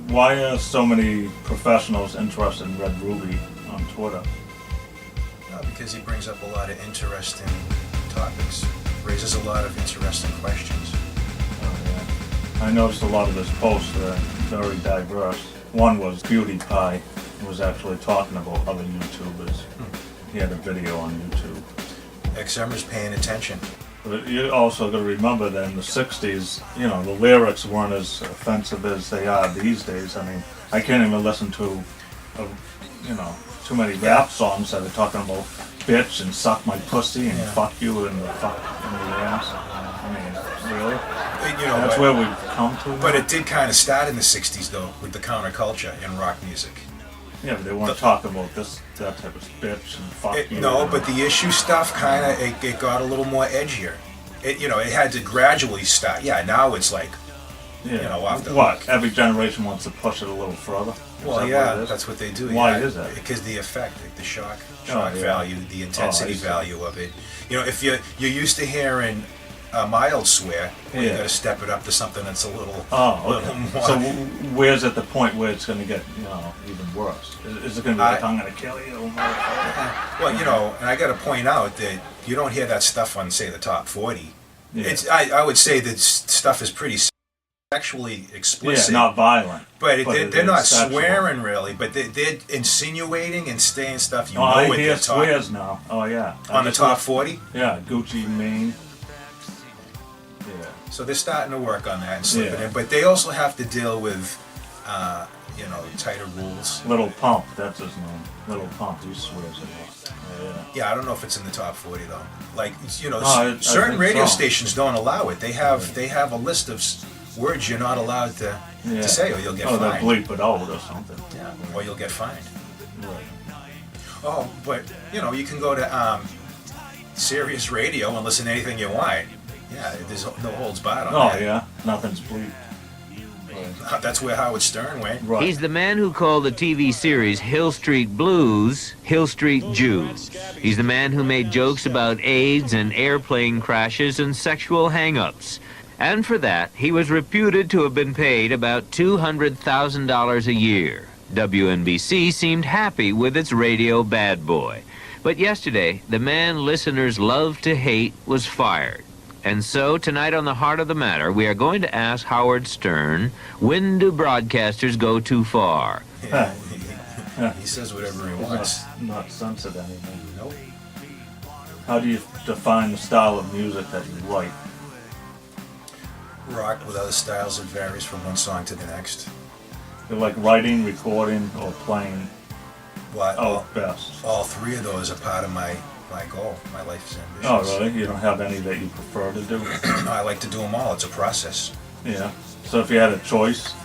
Why are so many professionals interested in Red Ruby on Twitter? Because he brings up a lot of interesting topics, raises a lot of interesting questions. Oh, yeah. I noticed a lot of his posts are very diverse. One was Beauty Pie, who was actually talking about other YouTubers. He had a video on YouTube. XMer's paying attention. But you also got to remember that in the 60s, you know, the lyrics weren't as offensive as they are these days. I mean, I can't even listen to, too many rap songs that are talking about bitch and suck my pussy and fuck you and the fuck in the ass. I mean, really? That's where we've come to. But it did kind of start in the 60s, though, with the counterculture in rock music. Yeah, but they weren't talking about that type of bitch and fuck you. No, but the issue stuff kind of, it got a little more edgier. It had to gradually start. Yeah, now it's like, off the what? hook. Every generation wants to push it a little further? Well, yeah, that's what they do. Why is that? Because the effect, the shock value, the intensity value of it. If you're used to hearing a mild swear, you got to step it up to something that's a little, little more. So where's at the point where it's going to get, even worse? Is it going to be like, I'm going to kill you? Well, and I got to point out that you don't hear that stuff on, say, the top 40. Yeah. I would say that stuff is pretty sexually explicit. Yeah, not violent. But they're not swearing really, but they're insinuating and saying stuff you know what they're talking. Swears now. Oh yeah. On the top 40? Yeah, Gucci Mane. Yeah. So they're starting to work on that and slip it in, but they also have to deal with, tighter rules. Little Pump, that's his name. Little Pump, he swears a lot. Yeah, I don't know if it's in the top 40 though. Like, certain radio stations don't allow it. They have a list of words you're not allowed to say, or you'll get fined. They'll bleep it out or something. Yeah, or you'll get fined. Right. Oh, but you can go to Sirius Radio and listen to anything you want. Yeah, there's no holds barred on that. Oh yeah, nothing's bleeped. That's where Howard Stern went. Right. He's the man who called the TV series Hill Street Blues, Hill Street Jews. He's the man who made jokes about AIDS and airplane crashes and sexual hang-ups. And for that, he was reputed to have been paid about $200,000 a year. WNBC seemed happy with its radio bad boy. But yesterday, the man listeners love to hate was fired. And so, tonight on The Heart of the Matter, we are going to ask Howard Stern, when do broadcasters go too far? Yeah, he says whatever he wants. Not censored anything. Nope. How do you define the style of music that you like? Rock with other styles, it varies from one song to the next. You like writing, recording, or playing? What? Best. All three of those are part of my goal, my life's ambitions. Oh, really? You don't have any that you prefer to do? I like to do them all. It's a process. Yeah. So if you had a choice,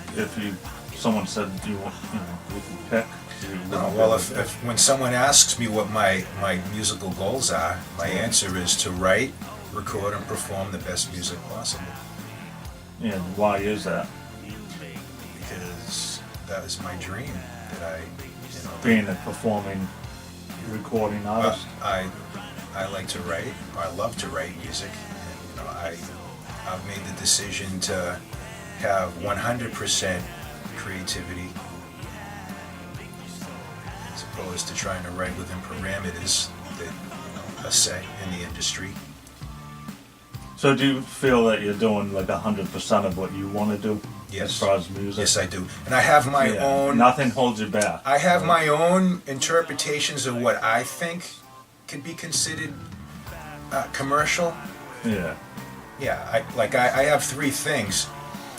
someone said you can pick. If when someone asks me what my musical goals are, my answer is to write, record, and perform the best music possible. Yeah. Why is that? Because that is my dream. That being a performing, recording artist. I like to write. I love to write music. And, I've made the decision to have 100% creativity, as opposed to trying to write within parameters that are set in the industry. So do you feel that you're doing like 100% of what you want to do? Yes. As far as music? Yes, I do. And I have my own... Nothing holds you back. I have my own interpretations of what I think could be considered commercial. Yeah. Yeah, I have three things.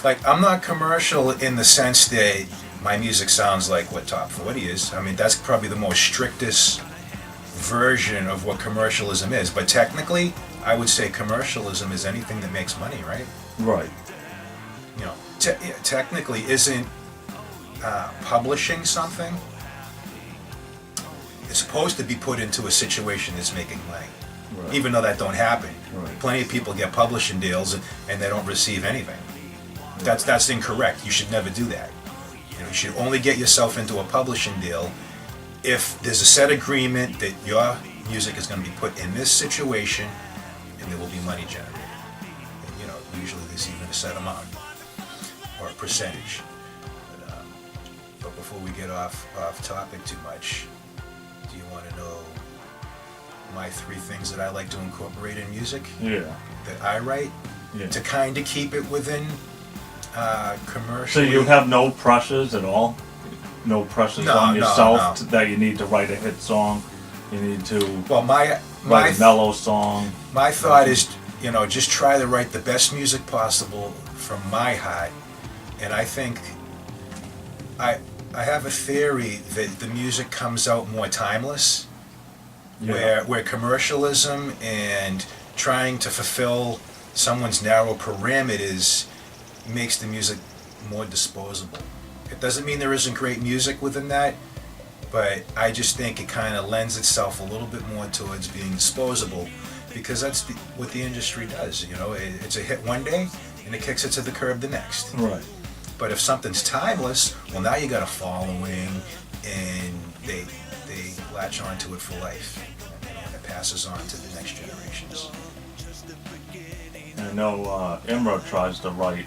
Like, I'm not commercial in the sense that my music sounds like what Top 40 is. I mean, that's probably the most strictest version of what commercialism is. But technically, I would say commercialism is anything that makes money, right? Right. Technically, isn't publishing something, it's supposed to be put into a situation that's making money. Right. Even though that don't happen. Right. Plenty of people get publishing deals and they don't receive anything. Right. That's incorrect. You should never do that. You should only get yourself into a publishing deal if there's a set agreement that your music is going to be put in this situation and there will be money generated. And, usually there's even a set amount or a percentage. before we get off topic too much, do you want to know my 3 things that I like to incorporate in music? Yeah. That I write? Yeah. To kind of keep it within commercial. So you have no pressures at all? No pressures on yourself that you need to write a hit song? You need to write a mellow song? My thought is, you know, just try to write the best music possible from my heart. And I think I have a theory that the music comes out more timeless, where commercialism and trying to fulfill someone's narrow parameters makes the music more disposable. It doesn't mean there isn't great music within that, but I just think it kind of lends itself a little bit more towards being disposable, because that's what the industry does. You know, it's a hit one day and it kicks it to the curb the next. Right. But if something's timeless, well, now you got a following, and they latch onto it for life, and it passes on to the next generations. I know Imra tries to write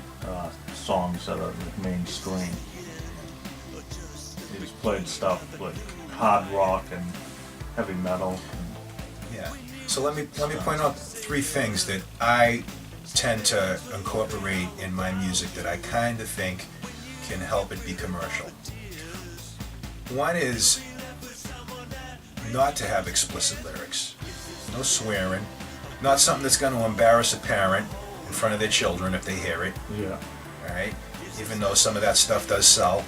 songs that are mainstream. He's played stuff like hard rock and heavy metal. Yeah. So let me point out 3 things that I tend to incorporate in my music that I kind of think can help it be commercial. One is not to have explicit lyrics. No swearing. Not something that's going to embarrass a parent in front of their children if they hear it. Yeah. Alright? Even though some of that stuff does sell.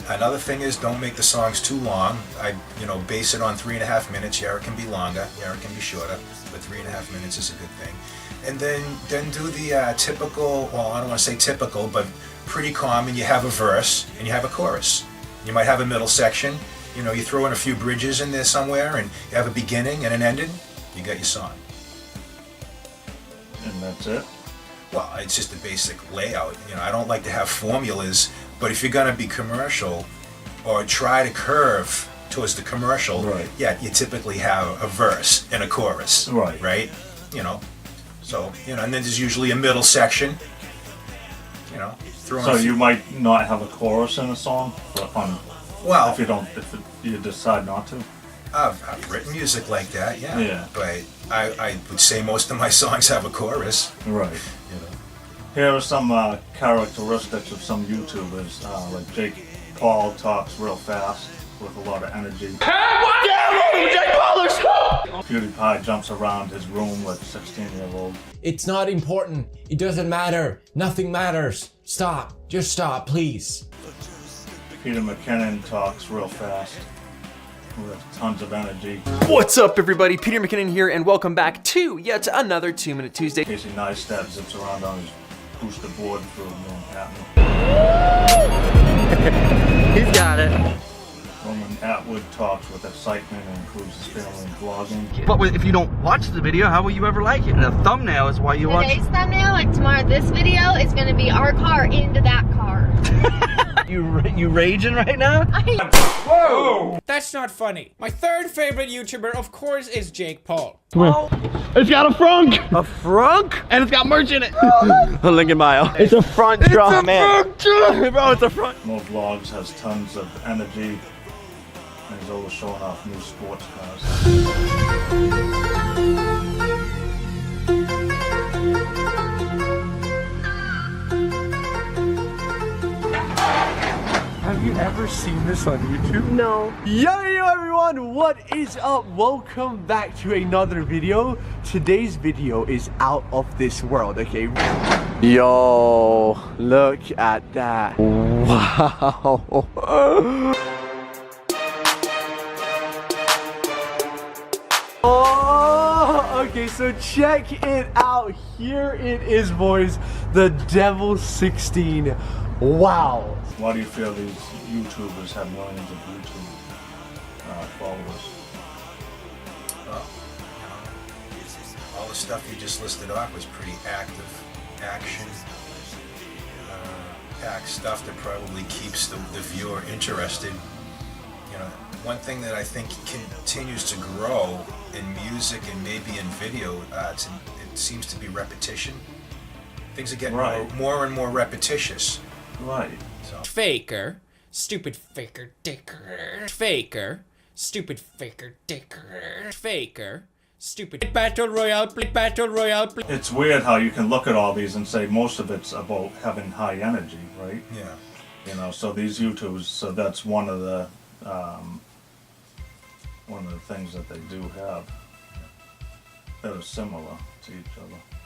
Another thing is, don't make the songs too long. I base it on 3.5 minutes. Yeah, it can be longer. Yeah, it can be shorter. But 3.5 minutes is a good thing. And then do the typical, well, I don't want to say typical, but pretty common. You have a verse and you have a chorus. You might have a middle section. You know, you throw in a few bridges in there somewhere, and you have a beginning and an ending. You got your song. And that's it? Well, it's just a basic layout. You know, I don't like to have formulas, but if you're going to be commercial or try to curve towards the commercial, right. Yeah, you typically have a verse and a chorus, right? Right? You know, so, you know, and then there's usually a middle section, you know. So you might not have a chorus in a song, well, if you decide not to. I've written music like that, yeah. Yeah. But I would say most of my songs have a chorus. Right. You know. Here are some characteristics of some YouTubers. Like Jake Paul talks real fast with a lot of energy. Jake Paul! PewDiePie jumps around his room like a 16-year-old. It's not important. It doesn't matter. Nothing matters. Stop. Just stop, please. Peter McKinnon talks real fast with tons of energy. What's up, everybody? Peter McKinnon here, and welcome back to yet another 2-Minute Tuesday. Casey Neistat zips around on his booster board through Manhattan. He's got it. Roman Atwood talks with excitement and includes his family in vlogging. But if you don't watch the video, how will you ever like it? And the thumbnail is why you watch. Today's thumbnail, like tomorrow, this video is going to be our car into that car. You raging right now? Whoa! That's not funny. My third favorite YouTuber, of course, is Jake Paul. Oh. It's got a frunk! A frunk? And it's got merch in it! A Lincoln Mile. It's a front draw, man. Bro, it's a front. More Vlogs has tons of energy, and he's always showing off new sports cars. Have you ever seen this on YouTube? No. Yo everyone, what is up? Welcome back to another video. Today's video is out of this world, okay? Yo, look at that. Wow. Oh, okay, so check it out. Here it is, boys. The Devil 16. Wow. Why do you feel these YouTubers have millions of YouTube followers? Well, all the stuff you just listed off was pretty active, action, packed stuff that probably keeps the viewer interested. You know, one thing that I think continues to grow in music and maybe in video, it seems to be repetition. Things are getting more and more repetitious. Right. Faker. Stupid faker dicker. Faker. Stupid faker dicker. Faker. Stupid battle royale. Battle royale. It's weird how you can look at all these and say most of it's about having high energy, right? Yeah. You know, so these YouTubes, so that's one of the things that they do have that are similar to each other.